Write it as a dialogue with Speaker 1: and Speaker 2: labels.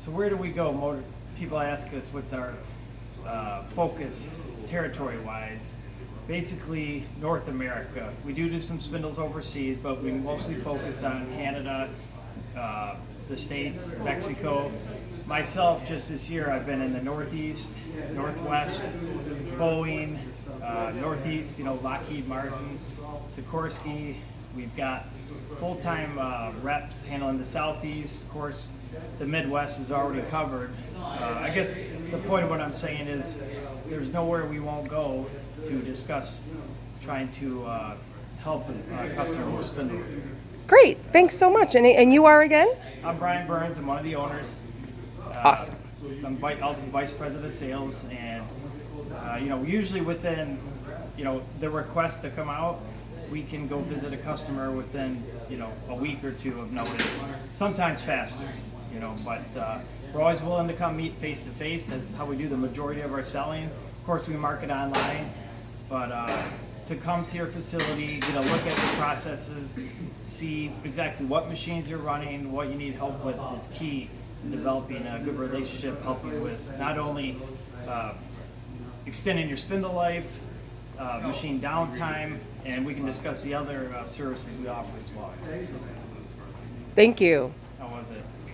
Speaker 1: So where do we go? People ask us what's our focus territory-wise. Basically, North America. We do some spindles overseas, but we mostly focus on Canada, the States, Mexico. Myself, just this year, I've been in the Northeast, Northwest, Boeing, Northeast, Lockheed Martin, Sikorsky. We've got full-time reps handling the Southeast. Of course, the Midwest is already covered. I guess the point of what I'm saying is there's nowhere we won't go to discuss trying to help a customer with spindle.
Speaker 2: Great, thanks so much. And you are again?
Speaker 1: I'm Brian Burns. I'm one of the owners.
Speaker 2: Awesome.
Speaker 1: I'm also vice president of sales, and usually within the request to come out, we can go visit a customer within a week or two of notice. Sometimes faster, but we're always willing to come meet face to face. That's how we do the majority of our selling. Of course, we market online, but to come to your facility, get a look at the processes, see exactly what machines you're running, what you need help with is key in developing a good relationship, helping with not only extending your spindle life, machine downtime, and we can discuss the other services we offer as well. So,
Speaker 2: Thank you.
Speaker 1: how was it?